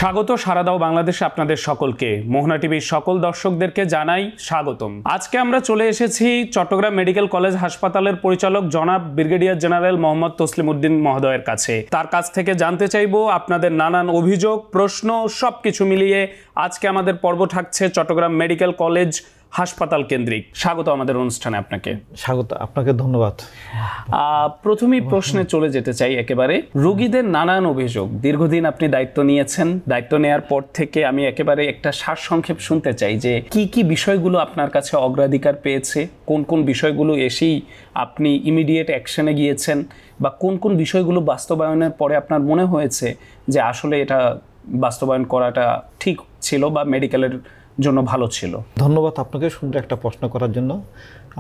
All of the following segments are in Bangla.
স্বাগত সারা দাও বাংলাদেশে আপনাদের সকলকে, মোহনা টিভির সকল দর্শকদেরকে জানাই স্বাগতম। আজকে আমরা চলে এসেছি চট্টগ্রাম মেডিকেল কলেজ হাসপাতালের পরিচালক জনাব ব্রিগেডিয়ার জেনারেল মোহাম্মদ তসলিম উদ্দিন মহোদয়ের কাছে। তার কাছ থেকে জানতে চাইবো আপনাদের নানান অভিযোগ, প্রশ্ন সবকিছু মিলিয়ে আজকে আমাদের পর্ব থাকছে চট্টগ্রাম মেডিকেল কলেজ হাসপাতাল কেন্দ্রিক। স্বাগত আমাদের অনুষ্ঠানে আপনাকে। স্বাগত, আপনাকে ধন্যবাদ। প্রথমেই প্রশ্নে চলে যেতে চাই একেবারে। রোগীদের নানান অভিযোগ, দীর্ঘদিন আপনি দায়িত্ব নিয়েছেন, দায়িত্ব নেওয়ার পর থেকে আমি একেবারে একটা সারসংক্ষেপ শুনতে চাই যে কি কি বিষয়গুলো আপনার কাছে অগ্রাধিকার পেয়েছে, কোন কোন বিষয়গুলো এসেই আপনি ইমিডিয়েট অ্যাকশনে গিয়েছেন, বা কোন কোন বিষয়গুলো বাস্তবায়নের পরে আপনার মনে হয়েছে যে আসলে এটা বাস্তবায়ন করাটা ঠিক ছিল বা মেডিকেলের জন্য ভালো ছিল। ধন্যবাদ আপনাকে সুন্দর একটা প্রশ্ন করার জন্য।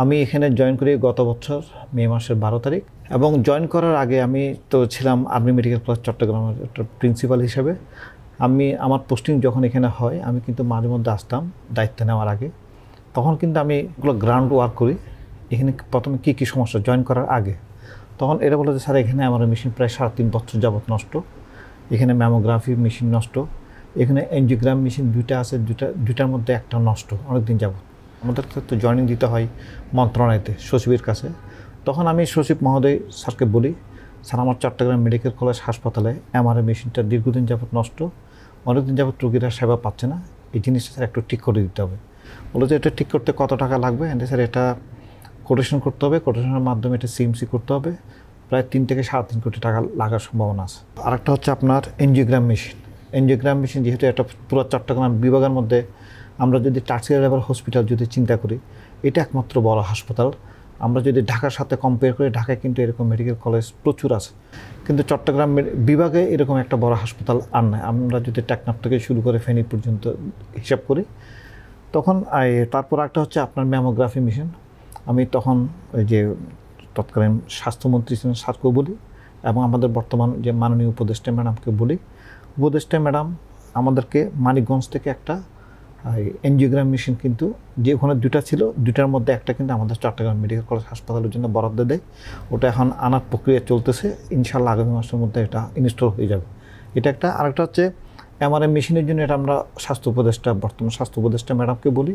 আমি এখানে জয়েন করি গত বছর মে মাসের 12 তারিখ, এবং জয়েন করার আগে আমি তো ছিলাম আর্মি মেডিকেল কলেজ চট্টগ্রামের একটা প্রিন্সিপাল হিসেবে। আমার পোস্টিং যখন এখানে হয় আমি কিন্তু মাঝে মধ্যে আসতাম দায়িত্ব নেওয়ার আগে। তখন কিন্তু আমি এগুলো গ্রাউন্ড ওয়ার্ক করি, এখানে প্রথমে কী কী সমস্যা জয়েন করার আগে। তখন এরা বলে যে স্যার এখানে আমার মেশিন প্রায় 3.5 বছর যাবত নষ্ট, এখানে ম্যামোগ্রাফি মেশিন নষ্ট, এখানে এনজিওগ্রাম মেশিন দুইটা আছে, দুইটার মধ্যে একটা নষ্ট অনেকদিন যাবত। আমাদের তো জয়েনিং দিতে হয় মন্ত্রণালয়তে সচিবের কাছে। তখন আমি সচিব মহোদয় স্যারকে বলি, স্যার আমার চট্টগ্রাম মেডিকেল কলেজ হাসপাতালে এমআরআই মেশিনটা দীর্ঘদিন যাবত নষ্ট, অনেকদিন যাবত রোগীরা সেবা পাচ্ছে না, এই জিনিসটা স্যার একটু ঠিক করে দিতে হবে। বলে যে এটা ঠিক করতে কত টাকা লাগবে? স্যার এটা কোটেশন করতে হবে, কোটেশনের মাধ্যমে এটা সিএমসি করতে হবে, প্রায় 3 থেকে 3.5 কোটি টাকা লাগার সম্ভাবনা আছে। আরেকটা হচ্ছে আপনার এনজিওগ্রাম মেশিন। এনজিওগ্রাম মেশিন যেহেতু একটা পুরো চট্টগ্রাম বিভাগের মধ্যে আমরা যদি টার্সিয়ারি লেভেল হসপিটাল যদি চিন্তা করি, এটা একমাত্র বড় হাসপাতাল। আমরা যদি ঢাকার সাথে কম্পেয়ার করি, ঢাকায় কিন্তু এরকম মেডিকেল কলেজ প্রচুর আছে, কিন্তু চট্টগ্রাম বিভাগে এরকম একটা বড় হাসপাতাল আর নাই। আমরা যদি টেকনাফ থেকে শুরু করে ফেনী পর্যন্ত হিসাব করি, তখন তারপর একটা হচ্ছে আপনার ম্যামোগ্রাফি মেশিন। আমি তখন ওই যে তৎকালীন স্বাস্থ্যমন্ত্রী ছিলেন স্যারকেও বলি, এবং আমাদের বর্তমান যে মাননীয় উপদেষ্টা ম্যাডামকে বলি। উপদেষ্টা ম্যাডাম আমাদেরকে মানিকগঞ্জ থেকে একটা এনজিওগ্রাম মেশিন কিন্তু যে ওখানে দুটা ছিল, দুটার মধ্যে একটা কিন্তু আমাদের চট্টগ্রাম মেডিকেল কলেজ হাসপাতালের জন্য বরাদ্দ দেয়। ওটা এখন আনার প্রক্রিয়া চলতেছে, ইনশাল্লাহ আগামী মাসের মধ্যে এটা ইনস্টল হয়ে যাবে। এটা একটা। আরেকটা হচ্ছে এমআরআই মেশিনের জন্য, এটা আমরা বর্তমান স্বাস্থ্য উপদেষ্টা ম্যাডামকে বলি,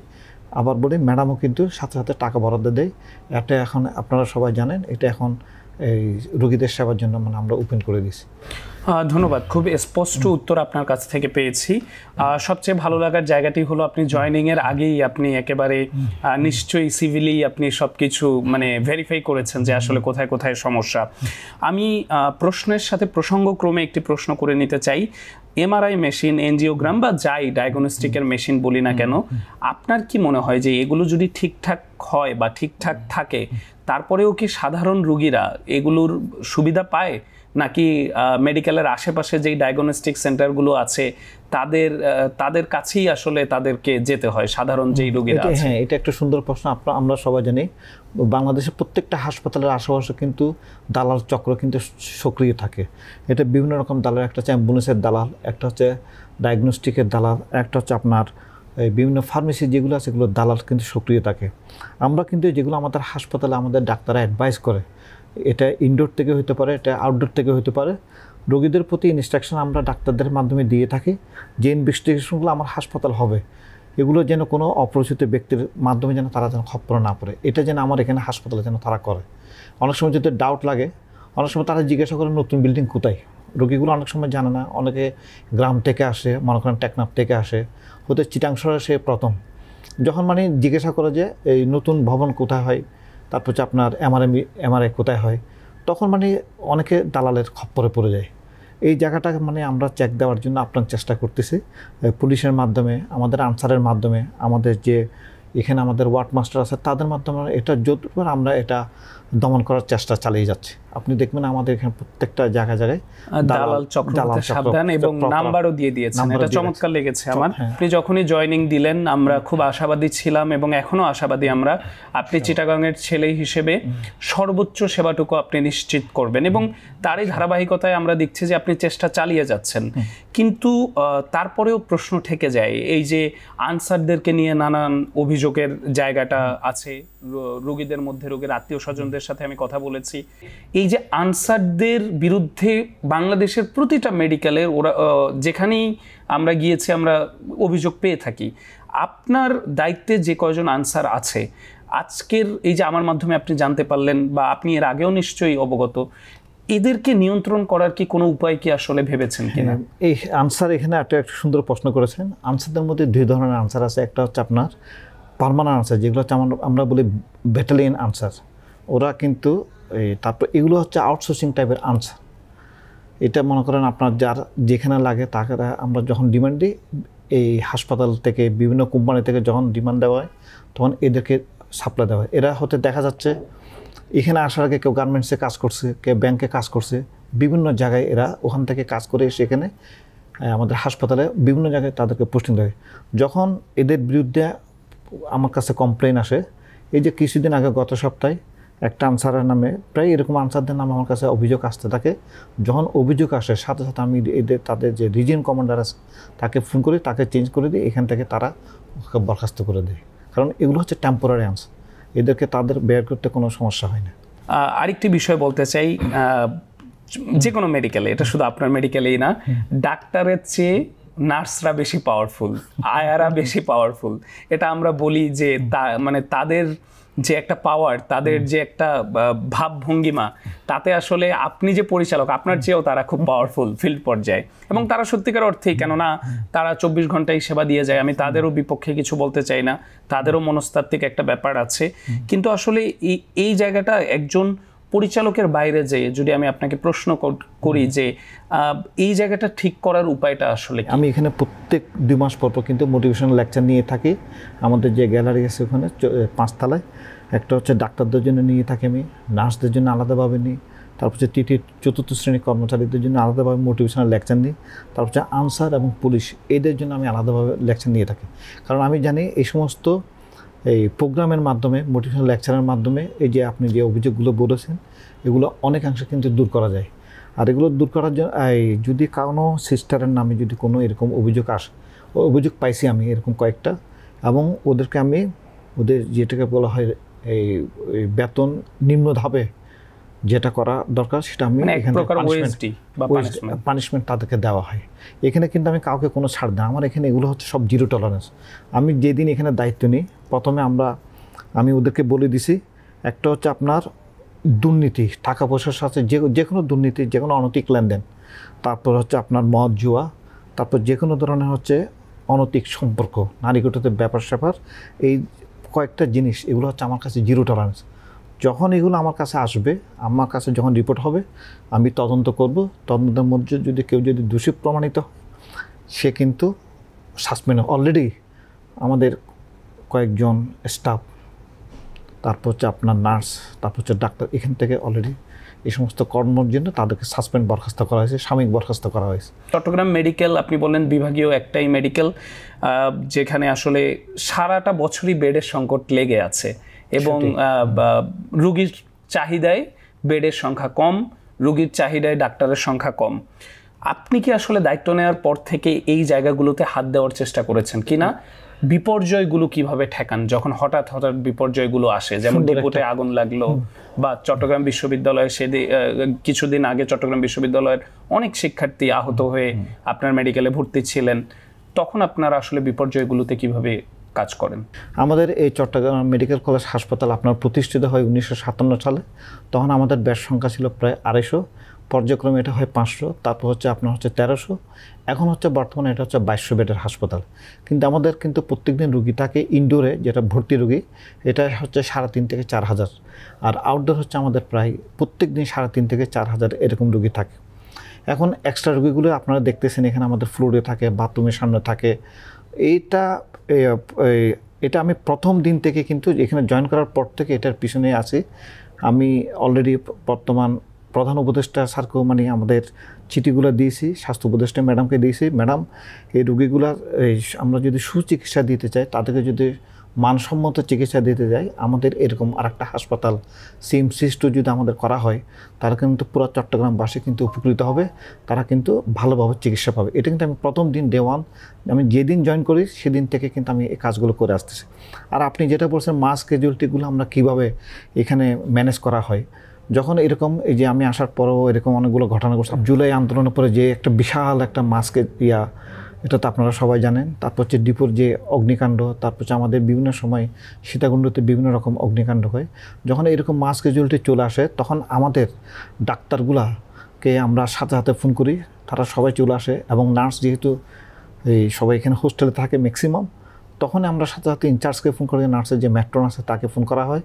আবার বলি ম্যাডামও কিন্তু সাথে সাথে টাকা বরাদ্দ দেয়। এটা এখন আপনারা সবাই জানেন, এটা এখন এই রোগীদের সেবার জন্য আমরা ওপেন করে দিয়েছি। ধন্যবাদ, খুব স্পষ্ট উত্তর আপনার কাছ থেকে পেয়েছি। সবচেয়ে ভালো লাগার জায়গাটি হলো আপনি জয়েনিংয়ের আগেই আপনি একেবারে নিশ্চয়ই সিভিলি আপনি সব কিছু ভেরিফাই করেছেন যে আসলে কোথায় কোথায় সমস্যা। আমি প্রশ্নের সাথে প্রসঙ্গক্রমে একটি প্রশ্ন করে নিতে চাই। এমআরআই মেশিন, এনজিওগ্রাম বা যাই ডায়াগনস্টিকের মেশিন বলি না কেন, আপনার কি মনে হয় যে এগুলো যদি ঠিকঠাক হয় বা ঠিকঠাক থাকে, তারপরেও কি সাধারণ রোগীরা এগুলোর সুবিধা পায়, নাকি মেডিকেলের আশেপাশে যেই ডায়াগনস্টিক সেন্টারগুলো আছে তাদের কাছেই আসলে তাদেরকে যেতে হয় সাধারণ যেই রোগীরা আছে? হ্যাঁ, এটা একটা সুন্দর প্রশ্ন। আমরা সবাই জানি বাংলাদেশের প্রত্যেকটা হাসপাতালের আশেপাশে কিন্তু দালাল চক্র কিন্তু সক্রিয় থাকে। এটা বিভিন্ন রকম দালাল, একটা হচ্ছে অ্যাম্বুলেন্সের দালাল, একটা হচ্ছে ডায়াগনস্টিকের দালাল, একটা হচ্ছে আপনার বিভিন্ন ফার্মেসি যেগুলো আছে সেগুলো দালাল কিন্তু সক্রিয় থাকে। আমরা কিন্তু যেগুলো আমাদের হাসপাতালে আমাদের ডাক্তাররা অ্যাডভাইস করে, এটা ইনডোর থেকে হতে পারে, এটা আউটডোর থেকে হতে পারে, রোগীদের প্রতি ইনস্ট্রাকশন আমরা ডাক্তারদের মাধ্যমে দিয়ে থাকি যে ইনভেস্টিগেশনগুলো আমার হাসপাতাল হবে, এগুলো যেন কোনো অপরিচিত ব্যক্তির মাধ্যমে যেন তারা যেন খপ্পরে না পড়ে, এটা যেন আমার এখানে হাসপাতালে যেন তারা করে। অনেক সময় যদি ডাউট লাগে, অনেক সময় তারা জিজ্ঞাসা করে নতুন বিল্ডিং কোথায়, রোগীগুলো অনেক সময় জানে না, অনেকে গ্রাম থেকে আসে, মনে করেন টেকনাফ থেকে আসে, হয়তো চিটাং শহরে সে প্রথম, যখন জিজ্ঞাসা করে যে এই নতুন ভবন কোথায় হয়, তারপর হচ্ছে আপনার এমআরআই কোথায় হয়, তখন অনেকে দালালের খপ্পরে পড়ে যায়। এই জায়গাটা আমরা চেক দেওয়ার জন্য আপনার চেষ্টা করতেছি পুলিশের মাধ্যমে, আমাদের আনসারের মাধ্যমে, আমাদের যে এখানে আমাদের ওয়ার্ড মাস্টার আছে তাদের মাধ্যমে এটা যতবার আমরা এটা দমন করার চেষ্টা চালিয়ে যাচ্ছি। আপনি দেখবেন আমাদের এখানে প্রত্যেকটা জায়গায় দালাল চক্র সাবধান, এবং নাম্বারও দিয়ে দিয়েছেন, এটা চমৎকার লেগেছে আমার। আপনি যখনই জয়েনিং দিলেন আমরা খুব আশাবাদী ছিলাম, এবং এখনো আশাবাদী আমরা, আপনি চিটাগাংয়ের ছেলে হিসেবে সর্বোচ্চ সেবাটুকু আপনি নিশ্চিত করবেন, এবং তারই ধারাবাহিকতায় আমরা দেখছি যে আপনি চেষ্টা চালিয়ে যাচ্ছেন। কিন্তু তারপরেও প্রশ্ন থেকে যায়, এই যে আনসারদেরকে নিয়ে নানান অভিযোগের জায়গাটা আছে, রোগীদের মধ্যে রোগীর আত্মীয় স্বজনদের ডাক্তারদের সাথে আমি কথা বলেছি, এই যে আনসারদের বিরুদ্ধে বাংলাদেশের প্রতিটা মেডিকেলের ওরা যেখানেই আমরা গিয়েছি আমরা অভিযোগ পেয়ে থাকি। আপনার দায়িত্বে যে কয়জন আনসার আছে, আজকের এই যে আমার মাধ্যমে আপনি জানতে পারলেন বা আপনি এর আগেও নিশ্চয়ই অবগত, এদেরকে নিয়ন্ত্রণ করার কি কোনো উপায় কি আসলে ভেবেছেন কিনা? এই আনসার এখানে একটা সুন্দর প্রশ্ন করেছেন। আনসারদের মধ্যে দুই ধরনের আনসার আছে। একটা হচ্ছে আপনার পার্মানেন্ট আনসার, যেগুলো হচ্ছে আমরা বলি ব্যাটালিয়ন আনসার, ওরা কিন্তু তারপর এগুলো হচ্ছে আউটসোর্সিং টাইপের আনসার। এটা মনে করেন আপনার যার যেখানে লাগে তাকে আমরা যখন ডিমান্ড দিই, এই হাসপাতাল থেকে বিভিন্ন কোম্পানি থেকে যখন ডিমান্ড দেওয়া হয় তখন এদেরকে সাপ্লাই দেওয়া হয়। এরা হতে দেখা যাচ্ছে এখানে আসার আগে কেউ গার্মেন্টসে কাজ করছে, কেউ ব্যাংকে কাজ করছে, বিভিন্ন জায়গায় এরা ওখান থেকে কাজ করে সেখানে আমাদের হাসপাতালে বিভিন্ন জায়গায় তাদেরকে পোস্টিং দেয়। যখন এদের বিরুদ্ধে আমার কাছে কমপ্লেন আসে, এই যে কিছুদিন আগে গত সপ্তাহে একটা আনসারের নামে প্রায় এরকম আনসারদের নামে আমার কাছে অভিযোগ আসতে থাকে। যখন অভিযোগ আসে সাথে সাথে আমি তাদের যে রিজিয়ন কমান্ডার আছে তাকে ফোন করে তাকে চেঞ্জ করে দিই, এখান থেকে তারা বরখাস্ত করে দেয়। কারণ এগুলো হচ্ছে টেম্পোরারি আনসার, এদেরকে তাদের বের করতে কোনো সমস্যা হয় না। আরেকটি বিষয় বলতে চাই, যে কোনো মেডিকেলে, এটা শুধু আপনার মেডিকেলেই না, ডাক্তারের চেয়ে নার্সরা বেশি পাওয়ারফুল, আয়ারা বেশি পাওয়ারফুল। এটা আমরা বলি যে মানে তাদের যে একটা পাওয়ার, তাদের যে একটা ভাবভঙ্গিমা, তাতে আসলে আপনি যে পরিচালক আপনার চেয়েও তারা খুব পাওয়ারফুল ফিল্ড পর্যায়ে, এবং তারা সত্যিকার অর্থেই, কেননা তারা 24 ঘন্টায় সেবা দিয়ে যায়। আমি তাদেরও বিপক্ষে কিছু বলতে চাই না, তাদেরও মনস্তাত্ত্বিক একটা ব্যাপার আছে। কিন্তু আসলে এই জায়গাটা একজন পরিচালকের বাইরে যেয়ে যদি আমি আপনাকে প্রশ্ন করি যে এই জায়গাটা ঠিক করার উপায়টা আসলে কি? আমি এখানে প্রত্যেক 2 মাস পর কিন্তু মোটিভেশনাল লেকচার নিয়ে থাকি। আমাদের যে গ্যালারি আছে ওখানে 5 তলায়, একটা হচ্ছে ডাক্তারদের জন্য নিয়ে থাকি আমি, নার্সদের জন্য আলাদাভাবে নিই, তারপর হচ্ছে 3য়-4র্থ শ্রেণীর কর্মচারীদের জন্য আলাদাভাবে মোটিভেশনাল লেকচার নিই, তারপর হচ্ছে আনসার এবং পুলিশ এদের জন্য আমি আলাদাভাবে লেকচার নিয়ে থাকি। কারণ আমি জানি এই সমস্ত এই প্রোগ্রামের মাধ্যমে, মোটিভেশনাল লেকচারের মাধ্যমে এই যে আপনি যে অভিযোগগুলো বলেছেন এগুলো অনেকাংশে কিন্তু দূর করা যায়। আর এগুলো দূর করার জন্য যদি কোনো সিস্টারের নামে যদি কোনো এরকম অভিযোগ আসে, অভিযোগ পাইছি আমি এরকম কয়েকটা, এবং ওদেরকে আমি ওদের যেটাকে বলা হয় এই বেতন নিম্ন ধাপে যেটা করা দরকার সেটা আমি এখানে পানিশমেন্ট তাদেরকে দেওয়া হয়। এখানে কিন্তু আমি কাউকে কোনো ছাড় দিই, আমার এখানে এগুলো হচ্ছে সব 0 টলারেন্স। আমি যেদিন এখানে দায়িত্ব নিই প্রথমে আমি ওদেরকে বলে দিছি, একটা হচ্ছে আপনার দুর্নীতি, টাকা পয়সার সাথে যে কোনো দুর্নীতি, যে কোনো অনৈতিক লেনদেন, তারপর হচ্ছে আপনার মদ জুয়া, তারপর যে কোনো ধরনের হচ্ছে অনৈতিক সম্পর্ক, নারীগতদের ব্যাপার স্যাপার, এই কয়েকটা জিনিস এগুলো হচ্ছে আমার কাছে 0 টলারেন্স। যখন এগুলো আমার কাছে আসবে, আমার কাছে যখন রিপোর্ট হবে আমি তদন্ত করব। তদন্তের মধ্যে যদি কেউ যদি দোষী প্রমাণিত হয় সে কিন্তু সাসপেন্ড। অলরেডি আমাদের কয়েকজন স্টাফ, তারপর হচ্ছে আপনার নার্স, তারপর হচ্ছে ডাক্তার, এখান থেকে অলরেডি এই সমস্ত কর্মের জন্য তাদেরকে সাসপেন্ড বরখাস্ত করা হয়েছে, সাময়িক বরখাস্ত করা হয়েছে। চট্টগ্রাম মেডিকেল আপনি বললেন বিভাগীয় একটাই মেডিকেল, যেখানে আসলে সারাটা বছরই বেডের সংকট লেগে আছে, এবং রুগীর চাহিদায় বেডের সংখ্যা কম, রুগীর চাহিদায় ডাক্তারের সংখ্যা কম। আপনি কি আসলে দায়িত্ব নেওয়ার পর থেকে এই জায়গাগুলোতে হাত দেওয়ার চেষ্টা করেছেন কিনা? বিপর্যয়গুলো কিভাবে ঠেকান যখন হঠাৎ হঠাৎ বিপর্যয়গুলো আসে, যেমন ডিপোতে আগুন লাগলো, বা চট্টগ্রাম বিশ্ববিদ্যালয়ে কিছুদিন আগে চট্টগ্রাম বিশ্ববিদ্যালয়ের অনেক শিক্ষার্থী আহত হয়ে আপনার মেডিকেলে ভর্তি ছিলেন, তখন আপনারা আসলে বিপর্যয়গুলোতে কিভাবে কাজ করেন? আমাদের এই চট্টগ্রাম মেডিকেল কলেজ হাসপাতাল আপনার প্রতিষ্ঠিত হয় 1957 সালে। তখন আমাদের বেড সংখ্যা ছিল প্রায় 250, পর্যায়ক্রমে এটা হয় 500, তারপর হচ্ছে আপনার হচ্ছে 1300, এখন হচ্ছে বর্তমানে এটা হচ্ছে 2200 বেডের হাসপাতাল। কিন্তু আমাদের কিন্তু প্রত্যেকদিন রুগী থাকে ইনডোরে, যেটা ভর্তি রুগী, এটা হচ্ছে 3,500 থেকে 4,000, আর আউটডোর হচ্ছে আমাদের প্রায় প্রত্যেক দিন 3,500 থেকে 4,000 এরকম রুগী থাকে। এখন এক্সট্রা রুগীগুলো আপনারা দেখতেছেন এখানে আমাদের ফ্লোরে থাকে, বাথরুমের সামনে থাকে। এটা আমি প্রথম দিন থেকে কিন্তু এখানে জয়েন করার পর থেকে এটার পিছনে আছি। আমি অলরেডি বর্তমান প্রধান উপদেষ্টা স্যারকেও আমাদের চিঠিগুলো দিয়েছি, স্বাস্থ্য উপদেষ্টা ম্যাডামকে দিয়েছি। ম্যাডাম, এই রুগীগুলার আমরা যদি সুচিকিৎসা দিতে চাই, তাদেরকে যদি মানসম্মত চিকিৎসা দিতে যাই, আমাদের এরকম আরেকটা হাসপাতাল সিএমসি2 যদি আমাদের করা হয়, তারা কিন্তু পুরো চট্টগ্রামবাসী কিন্তু উপকৃত হবে, তারা কিন্তু ভালোভাবে চিকিৎসা পাবে। এটা কিন্তু আমি প্রথম দিন ডে 1 আমি যেদিন জয়েন করি সেদিন থেকে কিন্তু আমি এই কাজগুলো করে আসতেছি। আর আপনি যেটা বলছেন মাস ক্যাজুয়ালিটিগুলো আমরা কীভাবে এখানে ম্যানেজ করা হয়, যখন এরকম এই যে আমি আসার পরেও এরকম অনেকগুলো ঘটনা ঘটছে, জুলাই আন্দোলনের পরে যে একটা বিশাল একটা মাস্কের এটা তো আপনারা সবাই জানেন। তারপর হচ্ছে ডিপোর যে অগ্নিকাণ্ড, তারপর হচ্ছে আমাদের বিভিন্ন সময় সীতাকুণ্ডতে বিভিন্ন রকম অগ্নিকাণ্ড হয়। যখন এরকম মাস ক্যাজুয়ালিটি চলে আসে তখন আমাদের ডাক্তারগুলাকে আমরা সাথে সাথে ফোন করি, তারা সবাই চলে আসে। এবং নার্স যেহেতু এই সবাই এখানে হোস্টেলে থাকে ম্যাক্সিমাম, তখন আমরা সাথে সাথে ইনচার্জকে ফোন করে, নার্সের যে ম্যাট্রন আছে তাকে ফোন করা হয়,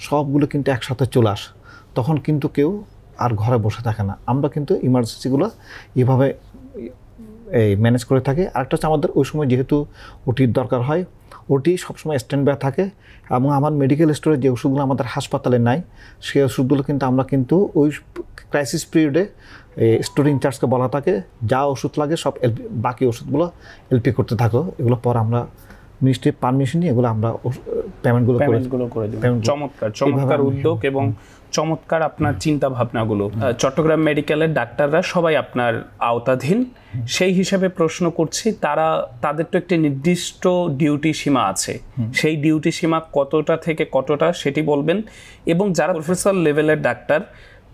সবগুলো কিন্তু একসাথে চলে আসে। তখন কিন্তু কেউ আর ঘরে বসে থাকে না, আমরা কিন্তু ইমার্জেন্সিগুলো এভাবে এই ম্যানেজ করে থাকি। আরেকটা হচ্ছে আমাদের ওই সময় যেহেতু ওটির দরকার হয়, ওটি সবসময় স্ট্যান্ড বাই থাকে। এবং আমার মেডিকেল স্টোরে যে ওষুধগুলো আমাদের হাসপাতালে নাই, সেই ওষুধগুলো কিন্তু আমরা কিন্তু ওই ক্রাইসিস পিরিয়ডে স্টোর ইনচার্জকে বলা থাকে যা ওষুধ লাগে সব বাকি ওষুধগুলো এলপি করতে থাকো, এগুলো পর আমরা মিনিস্ট্রি পারমিশন নিয়ে এগুলো আমরা পেমেন্টগুলো করে দিই। চমৎকার উদ্যোগ এবং চমৎকার আপনার চিন্তা ভাবনাগুলো। চট্টগ্রাম মেডিকেলের ডাক্তাররা সবাই আপনার আওতাধীন, সেই হিসাবে প্রশ্ন করছি, তাদের তো একটি নির্দিষ্ট ডিউটি সীমা আছে, সেই ডিউটি সীমা কতটা থেকে কতটা সেটি বলবেন। এবং যারা প্রফেসর লেভেলের ডাক্তার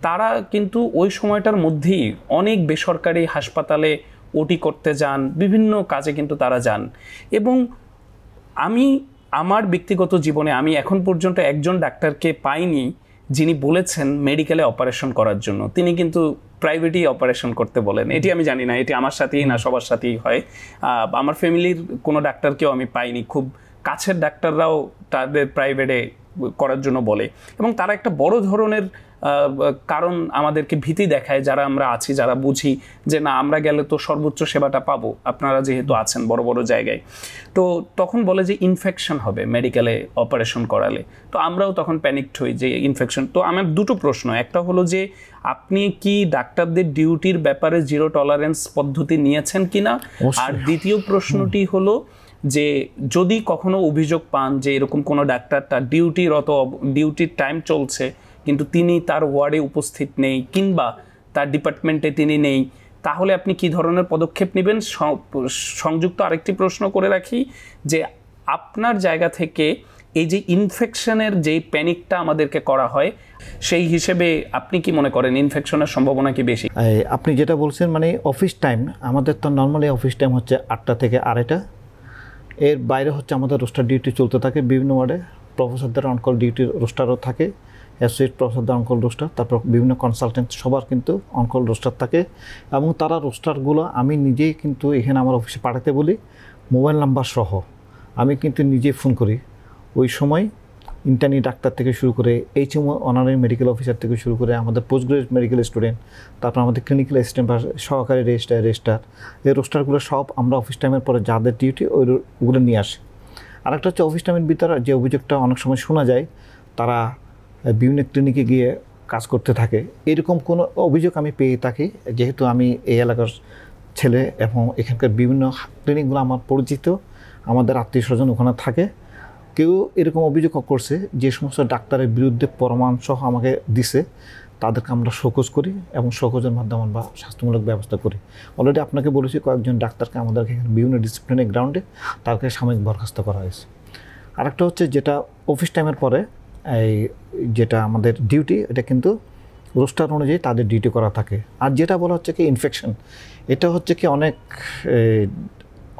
তারা কিন্তু ওই সময়টার মধ্যেই অনেক বেসরকারি হাসপাতালে ওটি করতে যান, বিভিন্ন কাজে কিন্তু তারা যান। এবং আমার ব্যক্তিগত জীবনে আমি এখন পর্যন্ত একজন ডাক্তারকে পাইনি যিনি বলেছেন মেডিকেলে অপারেশন করার জন্য। তিনি কিন্তু প্রাইভেটেই অপারেশন করতে বলেন। এটি আমি জানি না, এটি আমার সাথেই না সবার সাথেই হয়। আমার ফ্যামিলির কোনো ডাক্তারকেও আমি পাইনি, খুব কাছের ডাক্তাররাও তাদের প্রাইভেটে করার জন্য বলে। এবং তারা একটা বড় ধরনের কারণ আমাদেরকে ভীতি দেখায়, যারা আমরা আছি, যারা বুঝি যে না আমরা গেলে তো সর্বোচ্চ সেবাটা পাবো, আপনারা যেহেতু আছেন বড় বড় জায়গায়। তো তখন বলে যে ইনফেকশন হবে মেডিকেলে অপারেশন করালে। তো আমরাও তখন প্যানিকড হই যে ইনফেকশন। তো আমার দুটো প্রশ্ন, একটা হলো যে আপনি কি ডাক্তারদের ডিউটির ব্যাপারে জিরো টলারেন্স পদ্ধতি নিয়েছেন কিনা, আর দ্বিতীয় প্রশ্নটি হলো যে যদি কখনো অভিযোগ পান যে এরকম কোনো ডাক্তার তার ডিউটির টাইম চলছে কিন্তু তিনি তার ওয়ার্ডে উপস্থিত নেই কিংবা তার ডিপার্টমেন্টে তিনি নেই, তাহলে আপনি কি ধরনের পদক্ষেপ নেবেন? সংযুক্ত আরেকটি প্রশ্ন করে রাখি যে আপনার জায়গা থেকে এই যে ইনফেকশনের যেই প্যানিকটা আমাদেরকে করা হয়, সেই হিসেবে আপনি কি মনে করেন ইনফেকশনের সম্ভাবনা কি বেশি? আপনি যেটা বলছেন মানে অফিস টাইম, আমাদের তো নর্মালি অফিস টাইম হচ্ছে 8টা থেকে 2:30। এর বাইরে হচ্ছে আমাদের রোস্টার ডিউটি চলতে থাকে বিভিন্ন ওয়ার্ডে। প্রফেসরদের অনকল ডিউটির রোস্টারও থাকে, অ্যাসোসিয়েট প্রফেসরদের অনকল রোস্টার, তারপর বিভিন্ন কনসালটেন্ট সবার কিন্তু অনকল রোস্টার থাকে। এবং তারা রোস্টারগুলো আমি নিজেই কিন্তু এখানে আমার অফিসে পাঠাতে বলি, মোবাইল নাম্বার সহ আমি কিন্তু নিজেই ফোন করি। ওই সময় ইন্টার্নি ডাক্তার থেকে শুরু করে HMO অনারারি মেডিকেল অফিসার থেকে শুরু করে আমাদের পোস্ট গ্রাজুয়েট মেডিকেল স্টুডেন্ট, তারপর আমাদের ক্লিনিক্যাল অ্যাসিস্ট্যান্ট বা সহকারী রেজিস্ট্রার, এই রোস্টারগুলো সব আমরা অফিস টাইমের পরে যাদের ডিউটি ওগুলো নিয়ে আসি। আরেকটা হচ্ছে অফিস টাইমের ভিতরে যে অভিযোগটা অনেক সময় শোনা যায়, তারা বিভিন্ন ক্লিনিকে গিয়ে কাজ করতে থাকে, এরকম কোনো অভিযোগ আমি পেয়ে থাকি। যেহেতু আমি এই এলাকার ছেলে এবং এখানকার বিভিন্ন ক্লিনিকগুলো আমার পরিচিত, আমাদের আত্মীয় স্বজন ওখানে থাকে, কেউ এরকম অভিযোগ করছে যে সমস্ত ডাক্তারের বিরুদ্ধে প্রমাণ সহ আমাকে দিছে, তাদেরকে আমরা শোকজ করি এবং শোকজের মাধ্যমে আমরা স্বাস্থ্যমূলক ব্যবস্থা করি। অলরেডি আপনাকে বলেছি কয়েকজন ডাক্তারকে আমাদের এখানে বিভিন্ন ডিসিপ্লিনের গ্রাউন্ডে তাদেরকে সাময়িক বরখাস্ত করা হয়েছে। আরেকটা হচ্ছে যেটা অফিস টাইমের পরে যেটা আমাদের ডিউটি, এটা কিন্তু রোস্টার অনুযায়ী তাদের ডিউটি করা থাকে। আর যেটা বলা হচ্ছে কি ইনফেকশন, এটা হচ্ছে কি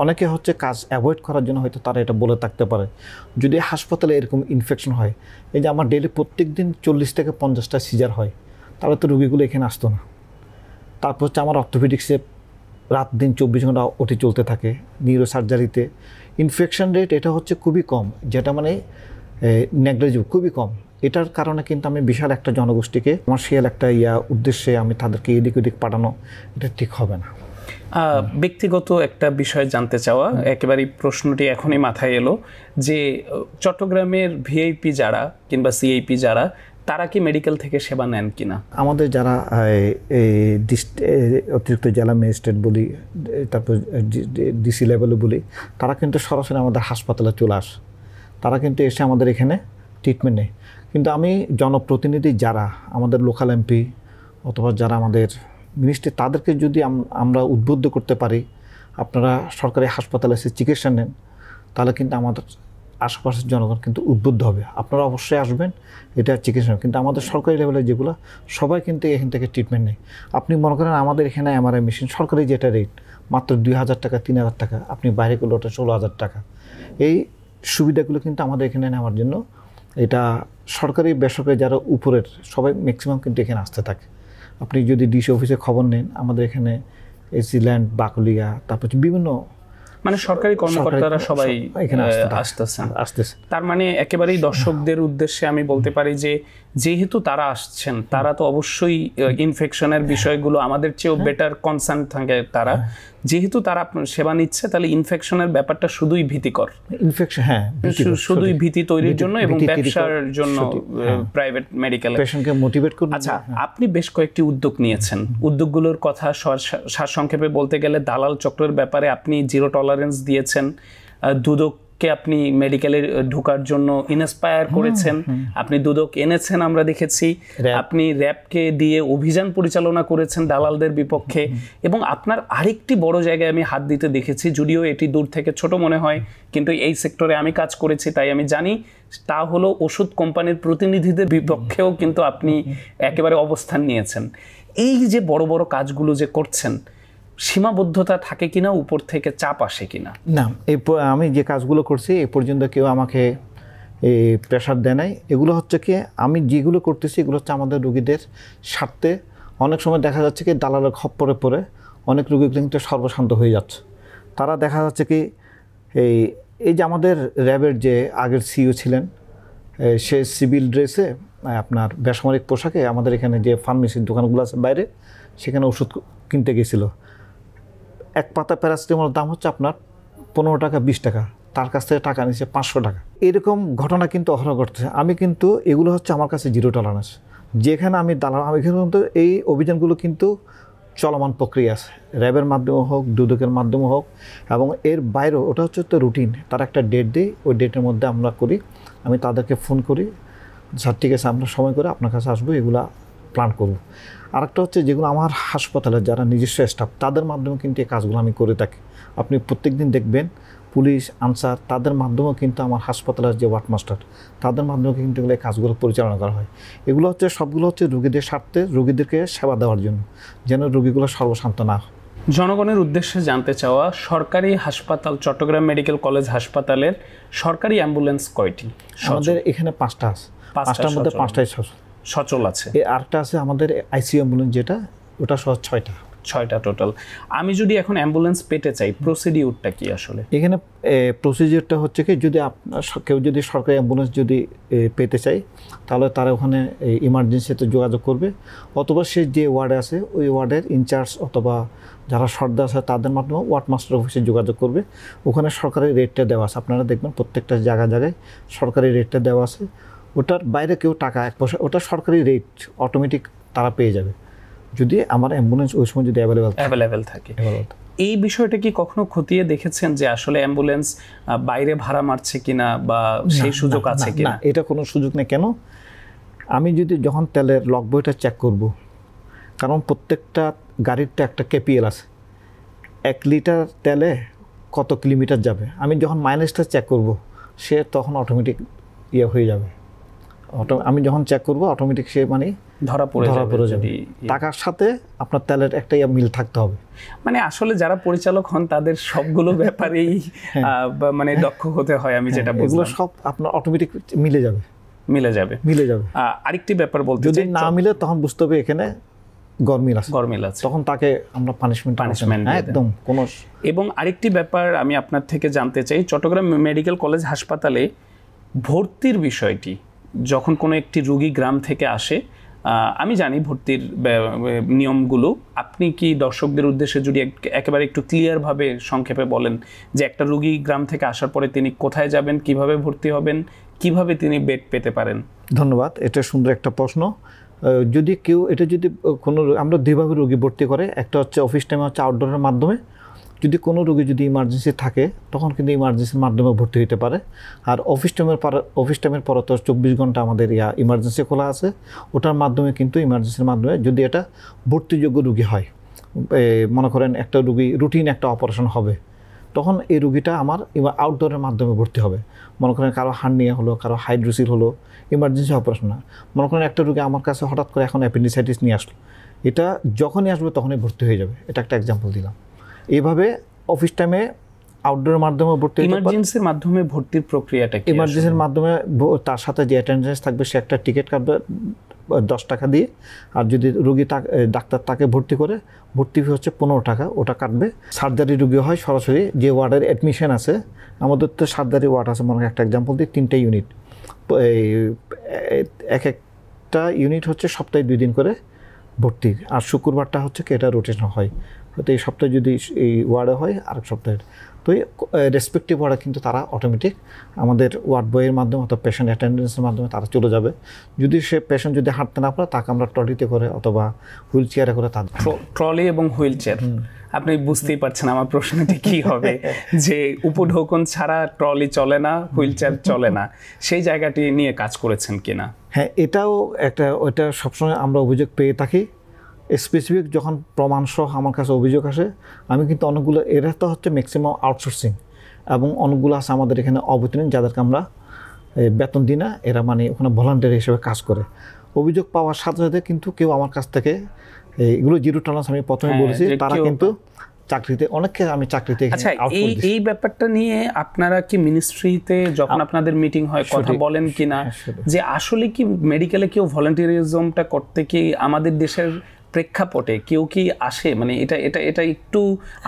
অনেকে হচ্ছে কাজ অ্যাভয়েড করার জন্য হয়তো তারা এটা বলে থাকতে পারে। যদি হাসপাতালে এরকম ইনফেকশন হয়, এই যে আমার ডেইলি প্রত্যেক দিন 40 থেকে 50টা সিজার হয়, তাহলে তো রুগীগুলো এখানে আসতো না। তারপর হচ্ছে আমার অর্থোপেডিক্সে রাত দিন 24 ঘন্টা ওটি চলতে থাকে। নিউরো সার্জারিতে ইনফেকশন রেট এটা হচ্ছে খুবই কম, যেটা মানে নেগলিজিবল, খুবই কম। এটার কারণে কিন্তু আমি বিশাল একটা জনগোষ্ঠীকে কমার্শিয়াল একটা উদ্দেশ্যে আমি তাদেরকে এদিক ওদিক পাঠানো, এটা ঠিক হবে না। ব্যক্তিগত একটা বিষয় জানতে চাওয়া, একেবারেই প্রশ্নটি এখনই মাথায় এলো যে চট্টগ্রামের ভিআইপি যারা কিংবা সিআইপি যারা, তারা কি মেডিকেল থেকে সেবা নেন কিনা? আমাদের যারা অতিরিক্ত জেলা ম্যাজিস্ট্রেট বলি, তারপর ডিসি লেভেলে বলি, তারা কিন্তু সরাসরি আমাদের হাসপাতালে চলে আসে। তারা কিন্তু এসে আমাদের এখানে ট্রিটমেন্ট নেয়। কিন্তু আমি জনপ্রতিনিধি যারা আমাদের লোকাল এমপি অথবা যারা আমাদের মিনিস্ট্রি, তাদেরকে যদি আমরা উদ্বুদ্ধ করতে পারি আপনারা সরকারি হাসপাতালে এসে চিকিৎসা নেন, তাহলে কিন্তু আমাদের আশেপাশের জনগণ কিন্তু উদ্বুদ্ধ হবে, আপনারা অবশ্যই আসবেন, এটা চিকিৎসা। কিন্তু আমাদের সরকারি লেভেলে যেগুলো সবাই কিন্তু এখান থেকে ট্রিটমেন্ট নেই। আপনি মনে করেন আমাদের এখানে এমআরআই মেশিন সরকারি যেটা রেট মাত্র 2,000 টাকা 3,000 টাকা, আপনি বাইরে করলে ওটা 16,000 টাকা। এই সুবিধাগুলো কিন্তু আমাদের এখানে নেওয়ার জন্য এটা সরকারি বেসরকারি যারা উপরের সবাই ম্যাক্সিমাম কিন্তু এখানে আসতে থাকে। আপনি যদি ডিসি অফিসে খবর নেন, আমাদের এখানে এসি ল্যান্ড, বাকলিয়া, তারপর বিভিন্ন মানে সরকারি কর্মকর্তারা সবাই এখানে আসতেছেন। তার মানে একেবারেই দর্শকদের উদ্দেশ্যে আমি বলতে পারি যে যেহেতু তারা আসছেন, তারা তো অবশ্যই ইনফেকশনের বিষয়গুলো আমাদের চেয়েও বেটার কনসার্ন থাকে। তারা যেহেতু তারা সেবা নিচ্ছে, তাহলে ইনফেকশনের ব্যাপারটা শুধুই ভীতিকর, ইনফেকশন শুধুই ভীতি তৈরির জন্য এবং ব্যবসার জন্য প্রাইভেট মেডিকেল পেশেন্টকে মোটিভেট করুন। আচ্ছা, আপনি বেশ কয়েকটি উদ্যোগ নিয়েছেন। উদ্যোগগুলোর কথা সারসংক্ষেপে বলতে গেলে দালাল চক্রের ব্যাপারে আপনি জিরো টলারেন্স দিয়েছেন, দুদককে আপনি মেডিকেলে ঢোকার জন্য ইন্সপায়ার করেছেন, আপনি দুদক এনেছেন আমরা দেখেছি, আপনি র্যাবকে দিয়ে অভিযান পরিচালনা করেছেন দালালদের বিপক্ষে, এবং আপনার আরেকটি বড় জায়গায় আমি হাত দিতে দেখেছি, যদিও এটি দূর থেকে ছোট মনে হয়, কিন্তু এই সেক্টরে আমি কাজ করেছি তাই আমি জানি, তা হলো ওষুধ কোম্পানির প্রতিনিধিদের বিপক্ষেও কিন্তু আপনি একেবারে অবস্থান নিয়েছেন। এই যে বড় বড় কাজগুলো যে করছেন, সীমাবদ্ধতা থাকে কিনা, উপর থেকে চাপ আসে কিনা? না, আমি যে কাজগুলো করছি এ পর্যন্ত কেউ আমাকে প্রেশার দেয় নাই। এগুলো হচ্ছে কি আমি যেগুলো করতেছি এগুলো হচ্ছে আমাদের রোগীদের স্বার্থে। অনেক সময় দেখা যাচ্ছে কি দালালের খপ্পরে পড়ে অনেক রোগী কিন্তু সর্বশান্ত হয়ে যাচ্ছে। তারা দেখা যাচ্ছে কি এই যে আমাদের র্যাবের যে আগের সিইও ছিলেন, সে সিভিল ড্রেসে আপনার বেসামরিক পোশাকে আমাদের এখানে যে ফার্মেসির দোকানগুলো আছে বাইরে, সেখানে ওষুধ কিনতে গেছিলো। এক পাতা প্যারাসিটামলের দাম হচ্ছে আপনার 15 টাকা 20 টাকা, তার কাছ থেকে টাকা নিচ্ছে 500 টাকা। এরকম ঘটনা কিন্তু অহরহ ঘটছে। আমি কিন্তু এগুলো হচ্ছে আমার কাছে জিরো টলারেন্স। যেখানে আমি দালাল, আমি কিন্তু এই অভিযানগুলো কিন্তু চলমান প্রক্রিয়া আছে, র্যাবের মাধ্যমে হোক, দুদকের মাধ্যমে হোক, এবং এর বাইরেও ওটা হচ্ছে তো রুটিন। তারা একটা ডেট দেয়, ওই ডেটের মধ্যে আমরা করি। আমি তাদেরকে ফোন করি, স্যার ঠিক আছে আমরা সময় করে আপনার কাছে আসবো, এগুলা প্ল্যান করব। আরেকটা হচ্ছে যেগুলো আমার হাসপাতালের যারা নিজস্ব স্টাফ, তাদের মাধ্যমে কিন্তু এই কাজগুলো আমি করে থাকি। আপনি প্রত্যেক দিন দেখবেন পুলিশ, আনসার, তাদের মাধ্যমেও কিন্তু আমার হাসপাতালের যে ওয়ার্ড মাস্টার, তাদের মাধ্যমে কিন্তু এগুলো এই কাজগুলো পরিচালনা করা হয়। এগুলো হচ্ছে সবগুলো হচ্ছে রোগীদের স্বার্থে, রোগীদেরকে সেবা দেওয়ার জন্য, যেন রোগীগুলো সর্বশান্ত না হয়। জনগণের উদ্দেশ্যে জানতে চাওয়া, সরকারি হাসপাতাল চট্টগ্রাম মেডিকেল কলেজ হাসপাতালের সরকারি অ্যাম্বুলেন্স কয়টি? আমাদের এখানে 5টা আছে, 5টার মধ্যে 5টাই সচল আছে। আরেকটা আছে আমাদের আইসিইউ অ্যাম্বুলেন্স, যেটা ওটা সহ 6টা টোটাল। আমি যদি এখন অ্যাম্বুলেন্স পেতে চাই, প্রসিডিউরটা কি আসলে? এখানে প্রসিডিউরটা হচ্ছে কি, যদি কেউ যদি সরকারি অ্যাম্বুলেন্স যদি পেতে চাই, তাহলে তারা ওখানে ইমার্জেন্সিতে যোগাযোগ করবে, অথবা সে যে ওয়ার্ডে আছে ওই ওয়ার্ডের ইনচার্জ অথবা যারা সর্দার আছে তাদের মাধ্যমে ওয়ার্ড মাস্টার অফিসে যোগাযোগ করবে। ওখানে সরকারি রেটটা দেওয়া আছে, আপনারা দেখবেন প্রত্যেকটা জায়গায় সরকারি রেটটা দেওয়া আছে। ওটার বাইরে কেউ টাকা 1 পয়সা, ওটা সরকারি রেট অটোমেটিক তারা পেয়ে যাবে, যদি আমার অ্যাম্বুলেন্স ওই সময় যদি অ্যাভেলেবেল থাকে। এই বিষয়টা কি কখনো খতিয়ে দেখেছেন যে আসলে অ্যাম্বুলেন্স বাইরে ভাড়া মারছে কিনা, বা সেই সুযোগ আছে কিনা? এটা কোনো সুযোগ নেই। কেন? আমি যদি যখন তেলের লগ বইটা চেক করব, কারণ প্রত্যেকটা গাড়িরটা একটা কেপিএল আছে, 1 লিটার তেলে কত কিলোমিটার যাবে, আমি যখন মাইলেজটা চেক করব, সে তখন অটোমেটিক হয়ে যাবে। আমি যখন চেক করব অটোমেটিক সে মানে ধরা পড়ে যাবে। টাকার সাথে আপনার তেলের একটা মিল থাকতে হবে। মানে আসলে যারা পরিচালক হন তাদের সবগুলো ব্যাপারেই মানে দক্ষ হতে হয়। আমি যেটা বলবো, এগুলো সব আপনার অটোমেটিক মিলে যাবে। আরেকটি ব্যাপার বলতে যদি না মিলে তখন বুঝতে হবে এখানে গরমিল আছে, তখন তাকে আমরা পানিশমেন্ট একদম কোনো। এবং আরেকটি ব্যাপার আমি আপনার থেকে জানতে চাই, চট্টগ্রাম মেডিকেল কলেজ হাসপাতালে ভর্তির বিষয়টি, যখন কোনো একটি রোগী গ্রাম থেকে আসে, আমি জানি ভর্তির নিয়মগুলো, আপনি কি দর্শকদের উদ্দেশ্যে যদি একেবারে একটু ক্লিয়ারভাবে সংক্ষেপে বলেন যে একটা রোগী গ্রাম থেকে আসার পরে তিনি কোথায় যাবেন, কিভাবে ভর্তি হবেন, কিভাবে তিনি বেড পেতে পারেন? ধন্যবাদ, এটা সুন্দর একটা প্রশ্ন। যদি কেউ এটা যদি কোনো, আমরা দুইভাবে রোগী ভর্তি করে, একটা হচ্ছে অফিস টাইমে হচ্ছে আউটডোরের মাধ্যমে যদি কোনো রোগী যদি ইমার্জেন্সি থাকে তখন কিন্তু ইমার্জেন্সির মাধ্যমে ভর্তি হতে পারে। আর অফিস টাইমের পর তো 24 ঘন্টা আমাদের ইমার্জেন্সি খোলা আছে, ওটার মাধ্যমে কিন্তু ইমার্জেন্সির মাধ্যমে যদি এটা ভর্তিযোগ্য রোগী হয়, মনে করেন একটা রোগী রুটিন একটা অপারেশন হবে, তখন এই রুগীটা আমার আউটডোরের মাধ্যমে ভর্তি হবে। মনে করেন কারো হার্নিয়া হলো, কারো হাইড্রোসিল হলো, ইমার্জেন্সি অপারেশন না। মনে করেন একটা রুগী আমার কাছে হঠাৎ করে এখন অ্যাপেন্ডিসাইটিস নিয়ে আসলো, এটা যখনই আসবে তখনই ভর্তি হয়ে যাবে। এটা একটা এক্সাম্পল দিলাম। এইভাবে অফিস টাইমে আউটডোরের মাধ্যমে ভর্তি হতে পারে। ইমার্জেন্সির মাধ্যমে ভর্তির প্রক্রিয়াটা কি? ইমার্জেন্সির মাধ্যমে তার সাথে যে অ্যাটেন্ডেন্স থাকবে সে একটা টিকিট কাটবে 10 টাকা দিয়ে, আর যদি রুগী ডাক্তার তাকে ভর্তি করে, ভর্তি ফি হচ্ছে 15 টাকা, ওটা কাটবে। সার্জারি রুগী হয় সরাসরি যে ওয়ার্ডের অ্যাডমিশন আছে, আমাদের তো সার্জারি ওয়ার্ড আছে, মনে হয় একটা এক্সাম্পল দিই, 3টে ইউনিট, এক একটা ইউনিট হচ্ছে সপ্তাহে 2 দিন করে ভর্তি, আর শুক্রবারটা হচ্ছে কি এটা রোটেশন হয়, হয়তো এই সপ্তাহে যদি এই ওয়ার্ডে হয় আরেক সপ্তাহে, তো এই রেসপেক্টিভ ওয়ার্ডে কিন্তু তারা অটোমেটিক আমাদের ওয়ার্ড বয়ের মাধ্যমে অথবা পেশেন্ট অ্যাটেন্ডেন্সের মাধ্যমে তারা চলে যাবে। যদি সে পেশেন্ট যদি হাঁটতে না পারে তাকে আমরা ট্রলিতে করে অথবা হুইল চেয়ারে করে তার ট্রলি এবং হুইল চেয়ার। আপনি বুঝতেই পারছেন আমার প্রশ্নটি কি হবে, যে উপঢৌকন ছাড়া ট্রলি চলে না, হুইল চেয়ার চলে না, সেই জায়গাটি নিয়ে কাজ করেছেন কিনা? হ্যাঁ, এটাও একটা, ওইটা সবসময় আমরা অভিযোগ পেয়ে থাকি। স্পেসিফিক যখন প্রমাণ সহ আমার কাছে অভিযোগ আসে, আমি কিন্তু অনেকগুলো, এরা তো হচ্ছে ম্যাক্সিমাম আউটসোর্সিং, এবং অনেকগুলো আছে আমাদের এখানে অবৈতনিক যাদেরকে আমরা বেতন দিই না, এরা মানে ওখানে ভলান্টিয়ার হিসেবে কাজ করে। অভিযোগ পাওয়ার সাথে সাথে কিন্তু কেউ আমার কাছ থেকে এগুলো জিরো টলারেন্স, আমি প্রথমে বলেছি, তারা কিন্তু চাকরিতে অনেককে আমি চাকরিতে। আচ্ছা, এই ব্যাপারটা নিয়ে আপনারা কি মিনিস্ট্রিতে যখন আপনাদের মিটিং হয় কথা বলেন কিনা, যে আসলে কি মেডিকেলে কেউ ভলান্টিয়ারিজমটা করতে কি আমাদের দেশের প্রেক্ষাপটে কেউ কি আসে? মানে এটা এটা এটা একটু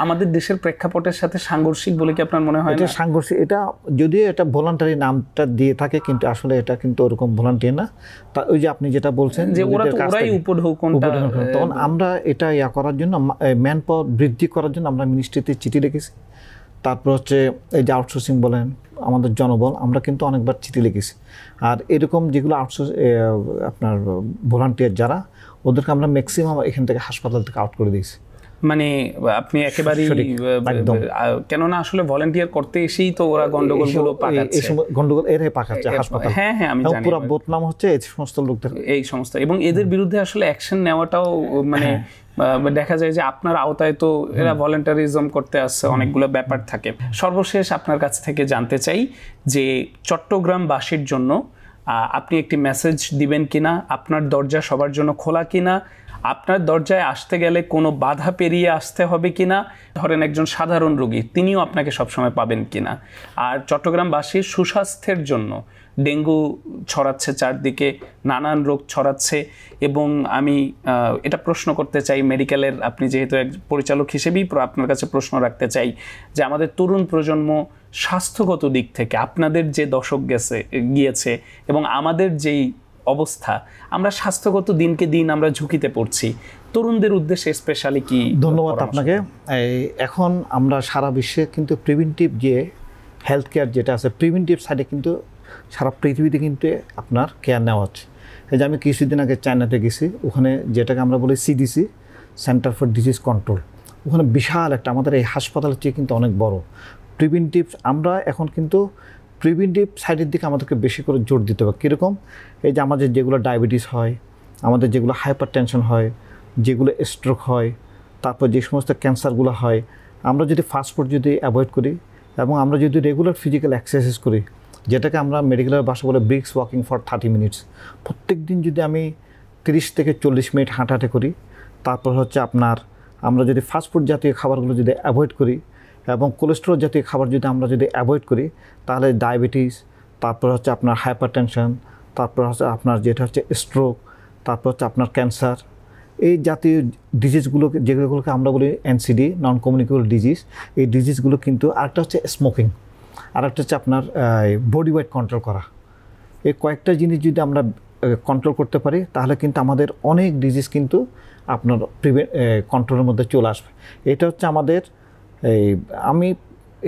আমাদের দেশের প্রেক্ষাপটের সাথে সাংঘর্ষিক বলে কি আপনার মনে হয়? এটা সাংঘর্ষিক, এটা যদিও এটা ভলান্টারি নামটা দিয়ে থাকে, কিন্তু আসলে এটা কিন্তু ওরকম ভলান্টিয়ার না। তা ওই যে আপনি যেটা বলছেন যে ওরাই উপঢৌকনটা, তখন আমরা এটা করার জন্য, ম্যান পাওয়ার বৃদ্ধি করার জন্য আমরা মিনিস্ট্রিতে চিঠি লিখেছি। তারপর হচ্ছে এই যে আউটসোর্সিং বলেন, আমাদের জনবল, আমরা কিন্তু অনেকবার চিঠি লিখেছি। আর এরকম যেগুলো আউটসোর্স আপনার ভলান্টিয়ার যারা, ওদেরকে আমরা ম্যাক্সিমাম এখান থেকে হাসপাতাল থেকে আউট করে দিয়েছি। মানে আপনি একেবারেই, কেননা আসলে ভলান্টিয়ার করতে এসেই তো ওরা গন্ডগোলগুলো পাকাচ্ছে, গন্ডগোল এরাই পাকাচ্ছে হাসপাতাল। হ্যাঁ হ্যাঁ, আমি জানি, পুরো বদনাম হচ্ছে এই সমস্ত লোকদের, এই সমস্ত, এবং এদের বিরুদ্ধে আসলে অ্যাকশন নেওয়াটাও মানে দেখা যায় যে আপনার আওতায় তো এরা ভলান্টারিজম করতে আসছে, অনেকগুলো ব্যাপার থাকে। সর্বশেষ আপনার কাছ থেকে জানতে চাই যে চট্টগ্রামবাসীর জন্য আপনি একটি মেসেজ দিবেন কিনা, আপনার দরজা সবার জন্য খোলা কিনা, আপনার দরজায় আসতে গেলে কোনো বাধা পেরিয়ে আসতে হবে কিনা, ধরেন একজন সাধারণ রোগী তিনিও আপনাকে সবসময় পাবেন কিনা, আর চট্টগ্রামবাসীর সুস্বাস্থ্যের জন্য ডেঙ্গু ছড়াচ্ছে চারদিকে, নানান রোগ ছড়াচ্ছে, এবং আমি এটা প্রশ্ন করতে চাই মেডিকেলের, আপনি যেহেতু এক পরিচালক হিসেবেই আপনার কাছে প্রশ্ন রাখতে চাই যে আমাদের তরুণ প্রজন্ম স্বাস্থ্যগত দিক থেকে আপনাদের যে দশক গিয়েছে এবং আমাদের যেই অবস্থা, আমরা স্বাস্থ্যগত দিনকে দিন আমরা ঝুঁকিতে পড়ছি, তরুণদের উদ্দেশ্যে স্পেশালি কি? ধন্যবাদ আপনাকে। এখন আমরা সারা বিশ্বে কিন্তু প্রিভেন্টিভ যে হেলথ কেয়ার যেটা আছে, প্রিভেন্টিভ সাইডে কিন্তু সারা পৃথিবীতে কিন্তু আপনার কেয়ার নেওয়া হচ্ছে। এই যে আমি কিছুদিন আগে চায়নাতে গেছি, ওখানে যেটাকে আমরা বলি CDC, centre for disease control, ওখানে বিশাল একটা, আমাদের এই হাসপাতালের চেয়ে কিন্তু অনেক বড় প্রিভেন্টিভ। আমরা এখন কিন্তু প্রিভেন্টিভ সাইডের দিকে আমাদেরকে বেশি করে জোর দিতে হবে। কীরকম? এই যে আমাদের যেগুলো ডায়াবেটিস হয়, আমাদের যেগুলো হাইপার টেনশন হয়, যেগুলো স্ট্রোক হয়, তারপর যে সমস্ত ক্যান্সারগুলো হয়, আমরা যদি ফাস্টফুড যদি অ্যাভয়েড করি এবং আমরা যদি রেগুলার ফিজিক্যাল এক্সারসাইজ করি, যেটাকে আমরা মেডিকেলের ভাষা বলে ব্রিক্স ওয়াকিং ফর 30 মিনিটস, প্রত্যেক দিন যদি আমি 30 থেকে 40 মিনিট হাঁটাহাঁটি করি, তারপর হচ্ছে আপনার আমরা যদি ফাস্টফুড জাতীয় খাবারগুলো যদি অ্যাভয়েড করি এবং কোলেস্টেরল জাতীয় খাবার যদি আমরা যদি অ্যাভয়েড করি, তাহলে ডায়াবেটিস, তারপর হচ্ছে আপনার হাইপার টেনশন, তারপর হচ্ছে আপনার যেটা হচ্ছে স্ট্রোক, তারপর হচ্ছে আপনার ক্যান্সার, এই জাতীয় ডিজিজগুলোকে, যেগুলোকে আমরা বলি এনসিডি, নন কমিউনিকেবল ডিজিজ, এই ডিজিজগুলো কিন্তু, আরেকটা হচ্ছে স্মোকিং, আরেকটা হচ্ছে আপনার বডি ওয়েট কন্ট্রোল করা। এই কয়েকটা জিনিস যদি আমরা কন্ট্রোল করতে পারি, তাহলে কিন্তু আমাদের অনেক ডিজিজ কিন্তু আপনার কন্ট্রোলের মধ্যে চলে আসবে। এটা হচ্ছে আমাদের আমি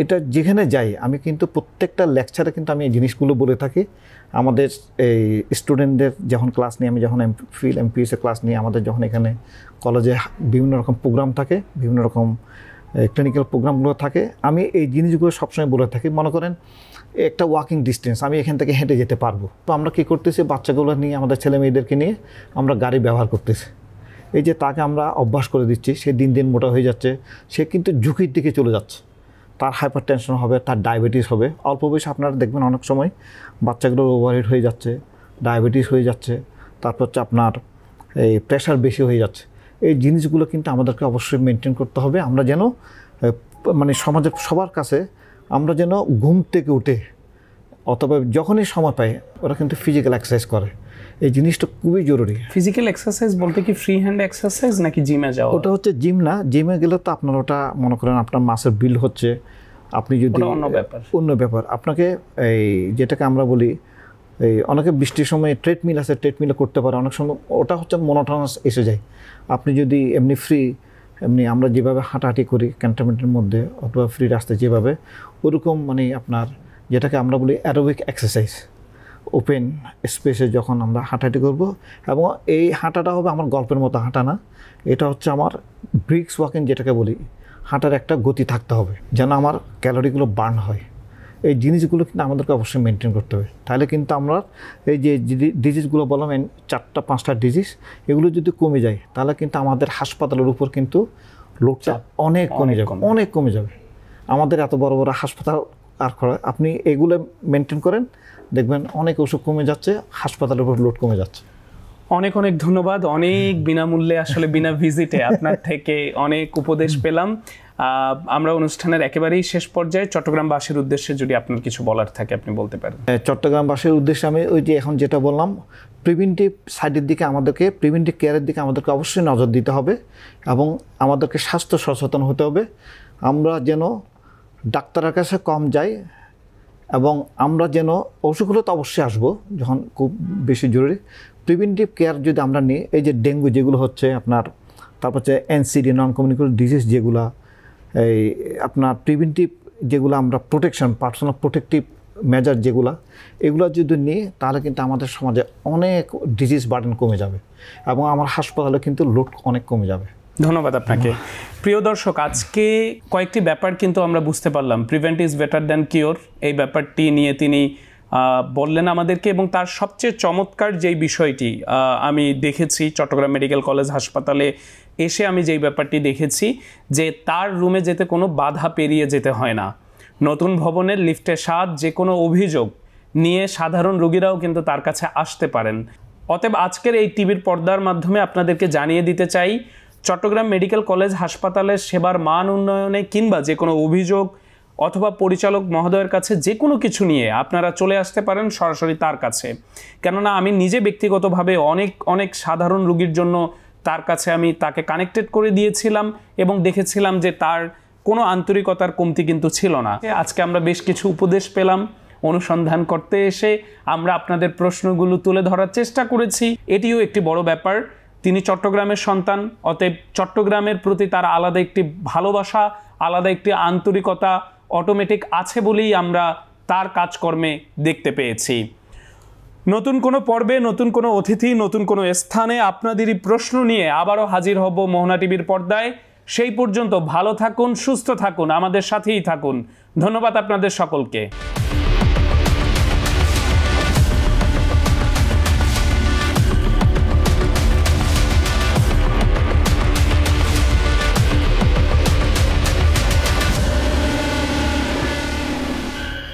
এটা যেখানে যাই, আমি কিন্তু প্রত্যেকটা লেকচারে কিন্তু আমি এই জিনিসগুলো বলে থাকি। আমাদের এই স্টুডেন্টদের যখন ক্লাস নিই, আমি যখন এমফিল এমপিএসে ক্লাস নিই, আমাদের যখন এখানে কলেজে বিভিন্ন রকম প্রোগ্রাম থাকে, বিভিন্ন রকম ক্লিনিক্যাল প্রোগ্রামগুলো থাকে, আমি এই জিনিসগুলো সবসময় বলে থাকি। মনে করেন একটা ওয়াকিং ডিস্টেন্স, আমি এখান থেকে হেঁটে যেতে পারবো। তো আমরা কী করতেছি, বাচ্চাগুলো নিয়ে, আমাদের ছেলে মেয়েদেরকে নিয়ে আমরা গাড়ি ব্যবহার করতেছি। এই যে তাকে আমরা অভ্যাস করে দিচ্ছি, সে দিন দিন মোটা হয়ে যাচ্ছে, সে কিন্তু ঝুঁকির দিকে চলে যাচ্ছে। তার হাইপার টেনশন হবে, তার ডায়াবেটিস হবে। অল্প বয়সে আপনারা দেখবেন অনেক সময় বাচ্চাগুলোর ওভারওয়েট হয়ে যাচ্ছে, ডায়াবেটিস হয়ে যাচ্ছে, তারপর হচ্ছে আপনার এই প্রেশার বেশি হয়ে যাচ্ছে। এই জিনিসগুলো কিন্তু আমাদেরকে অবশ্যই মেনটেন করতে হবে। আমরা যেন মানে সমাজের সবার কাছে আমরা যেন ঘুম থেকে উঠে অথবা যখনই সময় পাই ওরা কিন্তু ফিজিক্যাল এক্সারসাইজ করে। এই জিনিসটা খুবই জরুরি। ফিজিক্যাল এক্সারসাইজ বলতে কি ফ্রি হ্যান্ড এক্সারসাইজ নাকি জিমে যাওয়া? ওটা হচ্ছে জিম না, জিমে গেলে তো আপনার ওটা মনে করেন আপনার মাসের বিল হচ্ছে, আপনি যদি অন্য ব্যাপার আপনাকে এই যেটাকে আমরা বলি এই অনেকে বৃষ্টির সময় ট্রেডমিল আছে, ট্রেডমিলে করতে পারে। অনেক সময় ওটা হচ্ছে মনোটোনাস এসে যায়। আপনি যদি এমনি ফ্রি, এমনি আমরা যেভাবে হাঁটাহাঁটি করি ক্যান্টনমেন্টের মধ্যে অথবা ফ্রি রাস্তায় যেভাবে, ওরকম মানে আপনার যেটাকে আমরা বলি অ্যারোবিক এক্সারসাইজ, ওপেন স্পেসে যখন আমরা হাঁটাহাঁটি করব, এবং এই হাঁটাটা হবে আমার গল্পের মতো হাঁটা না, এটা হচ্ছে আমার ব্রিক্স ওয়াকিং যেটাকে বলি। হাঁটার একটা গতি থাকতে হবে যেন আমার ক্যালোরিগুলো বার্ন হয়। এই জিনিসগুলো কিন্তু আমাদেরকে অবশ্যই মেনটেন করতে হবে। তাহলে কিন্তু আমরা এই যে ডিজিজগুলো বললাম 4-5টা ডিজিজ, এগুলো যদি কমে যায় তাহলে কিন্তু আমাদের হাসপাতালের উপর কিন্তু লোডটা অনেক কমে যাবে, অনেক কমে যাবে। আমাদের এত বড় বড় হাসপাতাল আর আপনি এগুলো মেনটেন করেন, দেখবেন অনেক ওষুধ কমে যাচ্ছে, হাসপাতালের উপর লোড কমে যাচ্ছে। অনেক অনেক ধন্যবাদ। অনেক বিনামূল্যে আসলে বিনা ভিজিটে আপনার থেকে অনেক উপদেশ পেলাম। আমরা অনুষ্ঠানের একেবারেই শেষ পর্যায়ে চট্টগ্রামবাসীর উদ্দেশ্যে যদি আপনার কিছু বলার থাকে আপনি বলতে পারেন। চট্টগ্রামবাসীর উদ্দেশ্যে আমি ওই যে এখন যেটা বললাম, প্রিভেন্টিভ সাইডের দিকে আমাদেরকে, প্রিভেন্টিভ কেয়ারের দিকে আমাদেরকে অবশ্যই নজর দিতে হবে এবং আমাদেরকে স্বাস্থ্য সচেতন হতে হবে। আমরা যেন ডাক্তারের কাছে কম যাই এবং আমরা যেন ওষুধগুলো তো অবশ্যই আসবো যখন খুব বেশি জরুরি। প্রিভেন্টিভ কেয়ার যদি আমরা নিই, এই যে ডেঙ্গু যেগুলো হচ্ছে আপনার, তারপর হচ্ছে এনসিডি নন কমিউনিকেবল ডিজিজ যেগুলো, এই আপনার প্রিভেন্টিভ যেগুলো আমরা প্রোটেকশন, পার্সোনাল প্রোটেক্টিভ মেজার যেগুলো, এগুলো যদি নিই তাহলে কিন্তু আমাদের সমাজে অনেক ডিজিজ বার্ডেন কমে যাবে এবং আমার হাসপাতালে কিন্তু লোড অনেক কমে যাবে। ধন্যবাদ আপনাকে। প্রিয় দর্শক, আজকে কয়েকটি ব্যাপার কিন্তু আমরা বুঝতে পারলাম। Prevent is better than cure, এই ব্যাপারটি নিয়ে তিনি বললেন আমাদেরকে, এবং তার সবচেয়ে চমৎকার যেই বিষয়টি আমি দেখেছি চট্টগ্রাম মেডিকেল কলেজ হাসপাতালে এসে, আমি যেই ব্যাপারটি দেখেছি যে তার রুমে যেতে কোনো বাধা পেরিয়ে যেতে হয় না। নতুন ভবনের লিফটে স্বাদ, যে কোনো অভিযোগ নিয়ে সাধারণ রোগীরাও কিন্তু তার কাছে আসতে পারেন। অতএব আজকের এই টিভির পর্দার মাধ্যমে আপনাদেরকে জানিয়ে দিতে চাই, চট্টগ্রাম মেডিকেল কলেজ হাসপাতালের সেবার মান উন্নয়নে কিংবা যে কোনো অভিযোগ অথবা পরিচালক মহোদয়ের কাছে যে কোনো কিছু নিয়ে আপনারা চলে আসতে পারেন সরাসরি তার কাছে। কেননা আমি নিজে ব্যক্তিগতভাবে অনেক সাধারণ রোগীর জন্য তার কাছে আমি তাকে কানেক্টেড করে দিয়েছিলাম এবং দেখেছিলাম যে তার কোনো আন্তরিকতার কমতি কিন্তু ছিল না। আজকে আমরা বেশ কিছু উপদেশ পেলাম। অনুসন্ধান করতে এসে আমরা আপনাদের প্রশ্নগুলো তুলে ধরার চেষ্টা করেছি, এটিও একটি বড় ব্যাপার। তিনি চট্টগ্রামের সন্তান, অতএব চট্টগ্রামের প্রতি তার আলাদা একটি ভালোবাসা, আলাদা একটি আন্তরিকতা অটোমেটিক আছে বলেই আমরা তার কাজকর্মে দেখতে পেয়েছি। নতুন কোনো পর্বে, নতুন কোনো অতিথি, নতুন কোনো স্থানে আপনাদেরই প্রশ্ন নিয়ে আবারও হাজির হব মোহনা টিভির পর্দায়। সেই পর্যন্ত ভালো থাকুন, সুস্থ থাকুন, আমাদের সাথেই থাকুন। ধন্যবাদ আপনাদের সকলকে।